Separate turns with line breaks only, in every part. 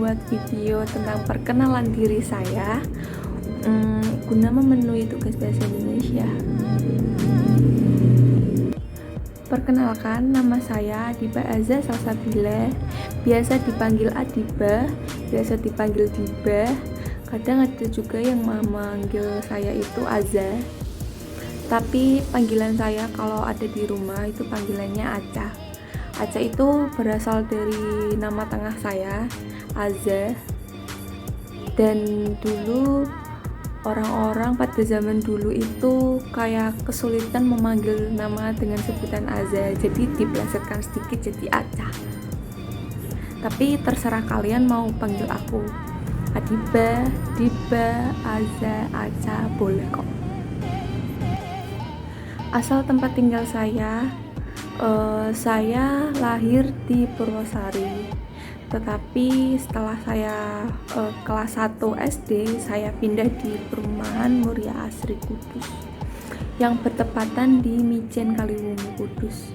membuat video tentang perkenalan diri saya guna memenuhi tugas bahasa Indonesia. Perkenalkan, nama saya Adiba Azza Salsabila, biasa dipanggil Adiba, biasa dipanggil Diba. Kadang ada juga yang memanggil saya itu Azza. Tapi panggilan saya kalau ada di rumah itu panggilannya Aca. Aca itu berasal dari nama tengah saya, Azza. Dan dulu orang-orang pada zaman dulu itu kayak kesulitan memanggil nama dengan sebutan Azza, jadi diplesetkan sedikit jadi Aca. Tapi terserah kalian mau panggil aku Adiba, Diba, Azza, Aca, boleh kok. Asal tempat tinggal saya lahir di Purwosari. Tetapi setelah saya kelas 1 SD, saya pindah di perumahan Muria Asri Kudus yang bertepatan di Mijen Kaliwungu Kudus.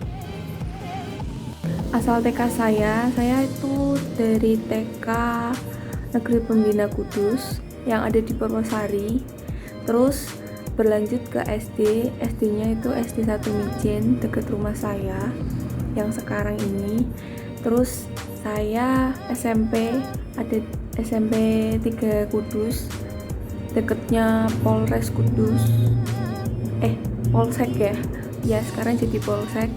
Asal TK saya itu dari TK Negeri Pembina Kudus yang ada di Purwosari. Terus berlanjut ke SD, SD-nya itu SD 1 Mijen dekat rumah saya yang sekarang ini. Terus saya SMP ada SMP 3 Kudus deketnya Polres Kudus, Polsek ya sekarang jadi Polsek.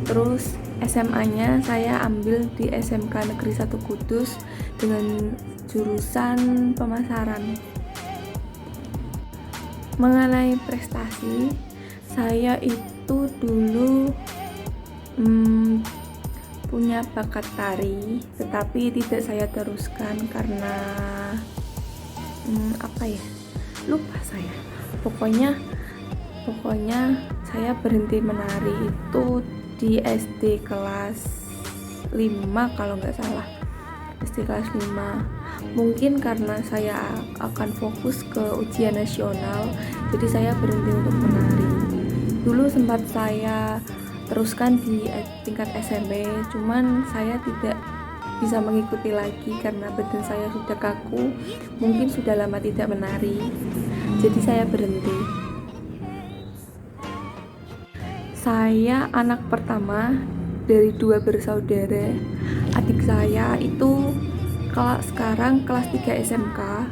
Terus SMA-nya saya ambil di SMK Negeri 1 Kudus dengan jurusan pemasaran. Mengenai prestasi, saya itu dulu punya bakat tari, tetapi tidak saya teruskan karena lupa saya. Pokoknya saya berhenti menari itu di SD kelas 5 kalau nggak salah. SD kelas 5. Mungkin karena saya akan fokus ke ujian nasional, jadi saya berhenti untuk menari. Dulu sempat saya teruskan di tingkat SMP, cuman saya tidak bisa mengikuti lagi karena badan saya sudah kaku, mungkin sudah lama tidak menari, jadi saya berhenti. Saya anak pertama dari 2 bersaudara. Adik saya itu sekarang kelas 3 SMK,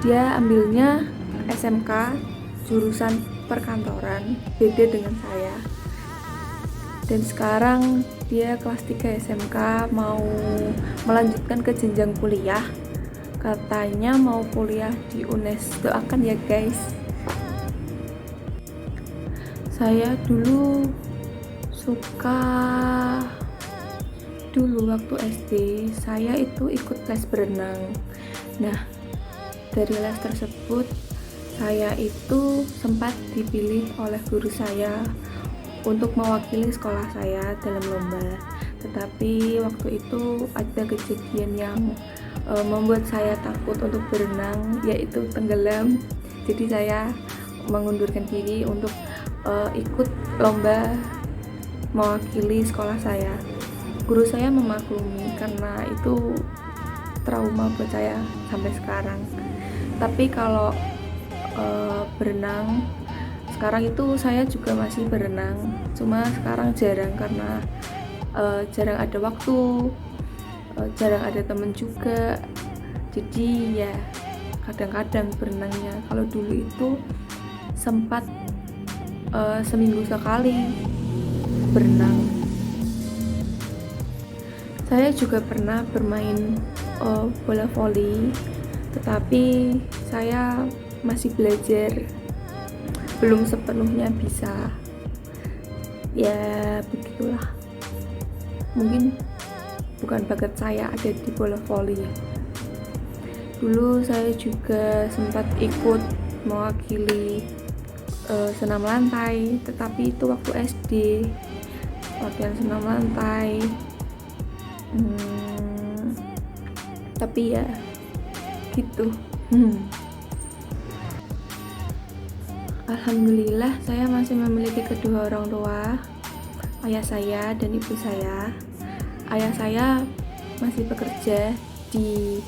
dia ambilnya SMK jurusan perkantoran, beda dengan saya. Dan sekarang dia kelas 3 SMK mau melanjutkan ke jenjang kuliah. Katanya mau kuliah di UNES. Doakan ya guys. Saya dulu waktu SD saya itu ikut les berenang. Nah, dari les tersebut saya itu sempat dipilih oleh guru saya untuk mewakili sekolah saya dalam lomba. Tetapi waktu itu ada kejadian yang membuat saya takut untuk berenang, yaitu tenggelam. Jadi saya mengundurkan diri untuk ikut lomba mewakili sekolah saya. Guru saya memaklumi karena itu trauma buat saya sampai sekarang. Tapi kalau berenang sekarang itu saya juga masih berenang, cuma sekarang jarang karena jarang ada waktu, jarang ada temen juga, jadi ya kadang-kadang berenangnya. Kalau dulu itu sempat seminggu sekali berenang. Saya juga pernah bermain bola voli, tetapi saya masih belajar, belum sepenuhnya bisa. Ya begitulah, mungkin bukan bakat saya ada di bola voli. Dulu saya juga sempat ikut mewakili senam lantai, tetapi itu waktu SD, latihan senam lantai. Tapi ya gitu. Alhamdulillah saya masih memiliki kedua orang tua, ayah saya dan ibu saya. Ayah saya masih bekerja di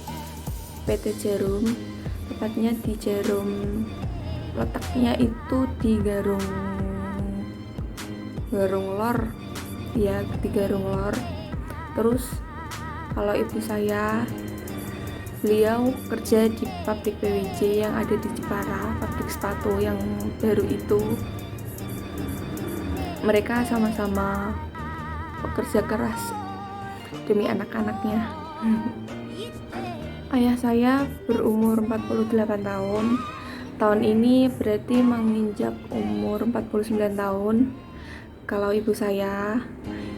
PT Jarum, tepatnya di Jarum, letaknya itu di Garung Lor ya, di Garung Lor. Terus kalau ibu saya, beliau kerja di pabrik PWJ yang ada di Jepara, pabrik sepatu yang baru itu. Mereka sama-sama pekerja keras demi anak-anaknya. Ayah saya berumur 48 tahun. Tahun ini berarti menginjak umur 49 tahun. Kalau ibu saya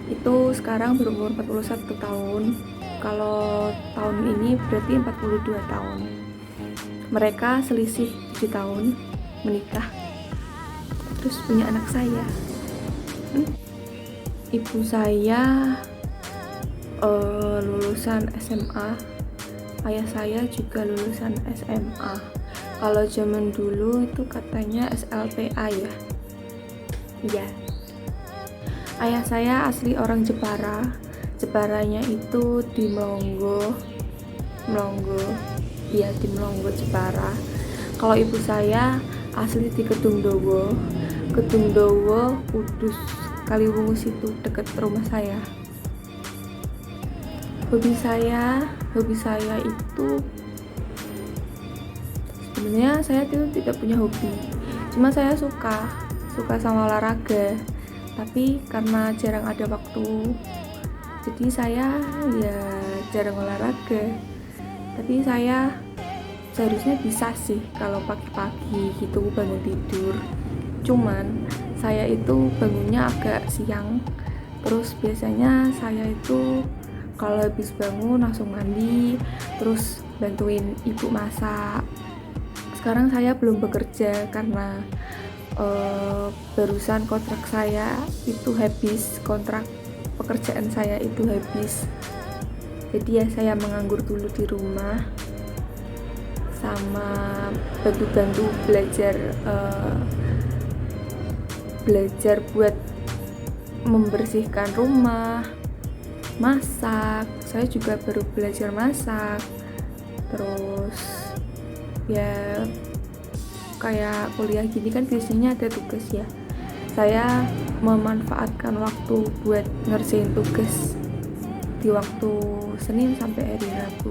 itu sekarang berumur 41 tahun. Kalau tahun ini berarti 42 tahun. Mereka selisih 7 tahun menikah. Terus punya anak saya. Ibu saya lulusan SMA. Ayah saya juga lulusan SMA. Kalau zaman dulu itu katanya SLPA ya. Iya. Ayah saya asli orang Jepara. Jeparanya itu di Melongo. Iya, di Melongo Jepara. Kalau ibu saya asli di Kedung Dowo, Kudus, Kaliwungu itu dekat rumah saya. Hobi saya itu sebenarnya saya itu tidak punya hobi, cuma saya suka sama olahraga, tapi karena jarang ada waktu, jadi saya ya jarang olahraga. Tapi saya seharusnya bisa sih kalau pagi-pagi gitu bangun tidur, cuman saya itu bangunnya agak siang. Terus biasanya saya itu kalau habis bangun langsung mandi, terus bantuin ibu masak. Sekarang saya belum bekerja karena barusan kontrak saya itu habis, kontrak pekerjaan saya itu habis. Jadi ya saya menganggur dulu di rumah, sama bantu-bantu belajar buat membersihkan rumah, masak. Saya juga baru belajar masak. Terus ya kayak kuliah gini kan biasanya ada tugas ya. Saya memanfaatkan waktu buat ngerjain tugas di waktu Senin sampai hari Rabu.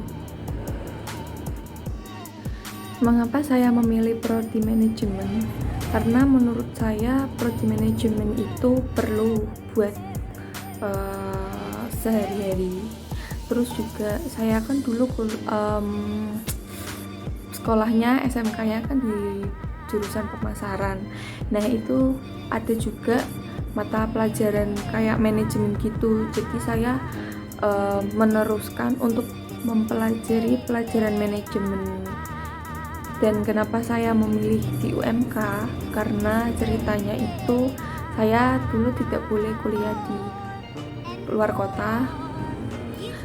Mengapa saya memilih prodi manajemen? Karena menurut saya prodi manajemen itu perlu buat sehari-hari. Terus juga saya kan dulu sekolahnya SMK-nya kan di jurusan pemasaran. Nah itu ada juga mata pelajaran kayak manajemen gitu. Jadi saya meneruskan untuk mempelajari pelajaran manajemen. Dan kenapa saya memilih di UMK? Karena ceritanya itu saya dulu tidak boleh kuliah di luar kota.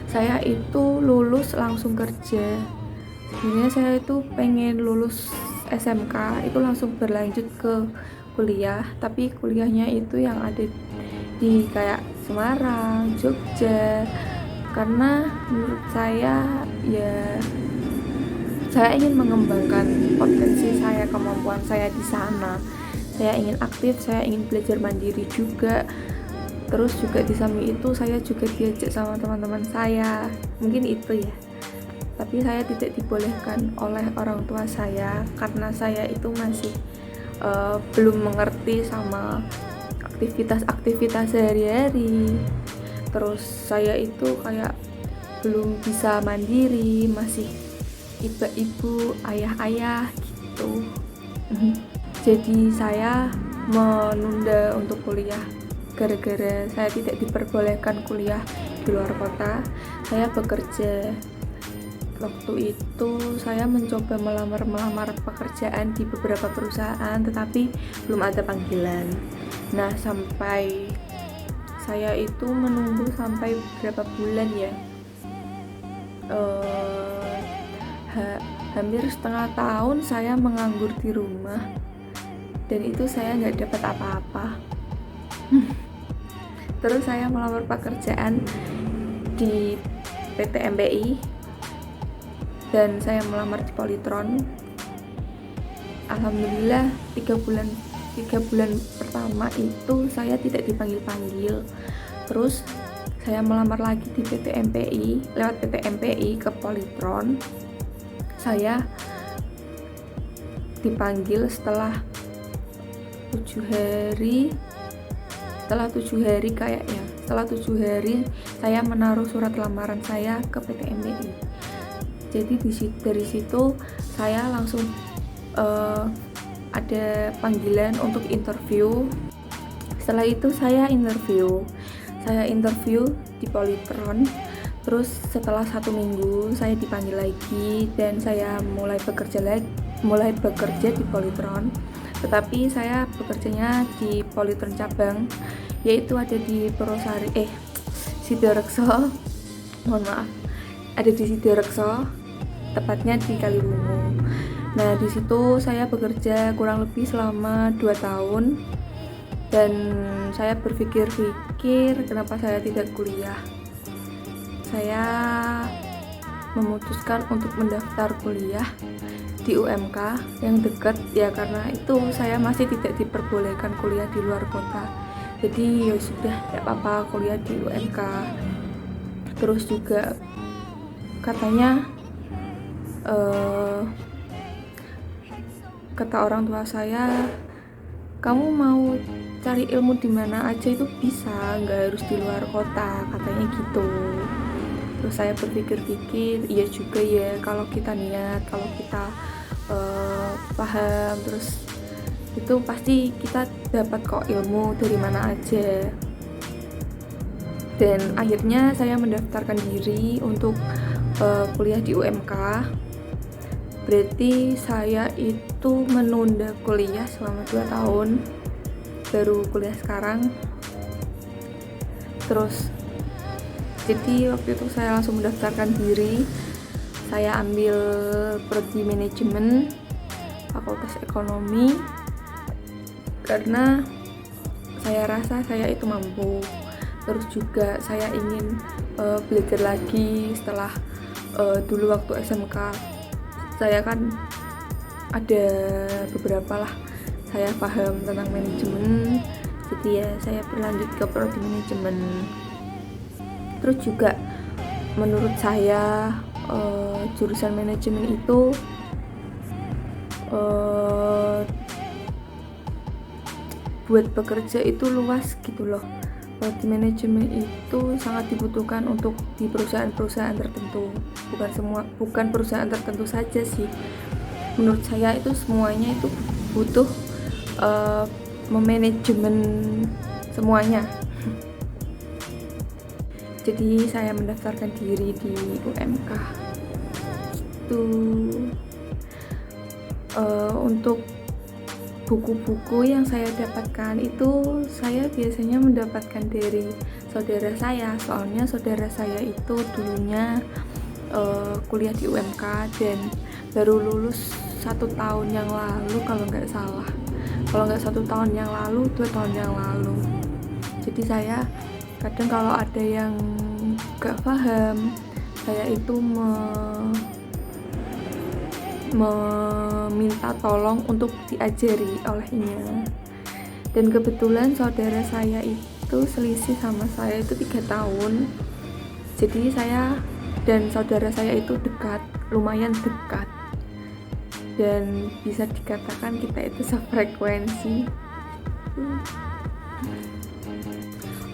Saya itu lulus langsung kerja. Sebenarnya saya itu pengen lulus SMK itu langsung berlanjut ke kuliah, tapi kuliahnya itu yang ada di kayak Semarang, Jogja. Karena menurut saya ya saya ingin mengembangkan potensi saya, kemampuan saya di sana. Saya ingin aktif, saya ingin belajar mandiri juga. Terus juga di samping itu saya juga diajak sama teman-teman saya. Mungkin itu ya. Tapi saya tidak dibolehkan oleh orang tua saya karena saya itu masih belum mengerti sama aktivitas sehari-hari. Terus saya itu kayak belum bisa mandiri, masih ibu-ibu, ayah-ayah gitu. Jadi saya menunda untuk kuliah gara-gara saya tidak diperbolehkan kuliah di luar kota. Saya bekerja. Waktu itu saya mencoba melamar pekerjaan di beberapa perusahaan, tetapi belum ada panggilan. Nah, sampai saya itu menunggu sampai berapa bulan ya, hampir setengah tahun saya menganggur di rumah, dan itu saya nggak dapat apa-apa. Terus saya melamar pekerjaan di PT MPI. dan saya melamar di Polytron. Alhamdulillah 3 bulan pertama itu saya tidak dipanggil-panggil. Terus saya melamar lagi di PT MPI, lewat PT MPI ke Polytron. Saya dipanggil setelah 7 hari kayaknya. Setelah 7 hari saya menaruh surat lamaran saya ke PT MPI. Jadi dari situ saya langsung ada panggilan untuk interview. Setelah itu saya interview di Polytron. Terus setelah 1 minggu saya dipanggil lagi dan saya mulai bekerja di Polytron. Tetapi saya bekerjanya di Polytron cabang, yaitu ada di Sidorekso. Mohon maaf, ada di Sidorekso, tepatnya di Kaliwungu. Nah, di situ saya bekerja kurang lebih selama 2 tahun dan saya berpikir-pikir kenapa saya tidak kuliah. Saya memutuskan untuk mendaftar kuliah di UMK yang dekat, ya karena itu saya masih tidak diperbolehkan kuliah di luar kota. Jadi ya sudah, tidak apa-apa kuliah di UMK. Terus juga katanya kata orang tua saya, kamu mau cari ilmu di mana aja itu bisa, nggak harus di luar kota, katanya gitu. Terus saya berpikir-pikir, iya juga ya, kalau kita niat, kalau kita paham, terus itu pasti kita dapat kok ilmu dari mana aja. Dan akhirnya saya mendaftarkan diri untuk kuliah di UMK. Berarti saya itu menunda kuliah selama 2 tahun, baru kuliah sekarang. Terus jadi waktu itu saya langsung mendaftarkan diri. Saya ambil prodi manajemen Fakultas Ekonomi karena saya rasa saya itu mampu. Terus juga saya ingin belajar lagi setelah dulu waktu SMK saya kan ada beberapa lah saya paham tentang manajemen, jadi ya saya berlanjut ke prodi manajemen. Terus juga menurut saya jurusan manajemen itu buat bekerja itu luas gitu loh. Prodi manajemen itu sangat dibutuhkan untuk di perusahaan-perusahaan tertentu, bukan perusahaan tertentu saja sih. Menurut saya itu semuanya itu butuh memanajemen semuanya. Jadi saya mendaftarkan diri di UMK itu. Untuk buku-buku yang saya dapatkan itu saya biasanya mendapatkan dari saudara saya, soalnya saudara saya itu dulunya kuliah di UMK dan baru lulus 1 tahun yang lalu kalau nggak salah. Kalau nggak 1 tahun yang lalu, 2 tahun yang lalu. Jadi saya kadang kalau ada yang nggak paham, saya itu meminta tolong untuk diajari olehnya. Dan kebetulan saudara saya itu selisih sama saya itu 3 tahun. Jadi saya dan saudara saya itu dekat, lumayan dekat, dan bisa dikatakan kita itu sefrekuensi.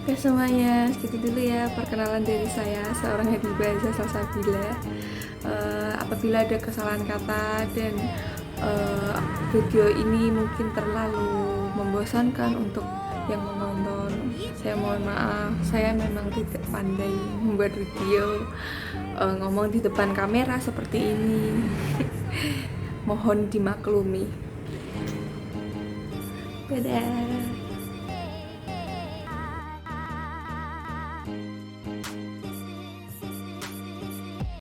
Oke semuanya, segitu dulu ya perkenalan dari saya, seorang Habibah Azza Salsabila. Apabila ada kesalahan kata dan video ini mungkin terlalu membosankan untuk yang menonton, saya mohon maaf. Saya memang tidak pandai membuat video ngomong di depan kamera seperti ini. Mohon dimaklumi. Dadah.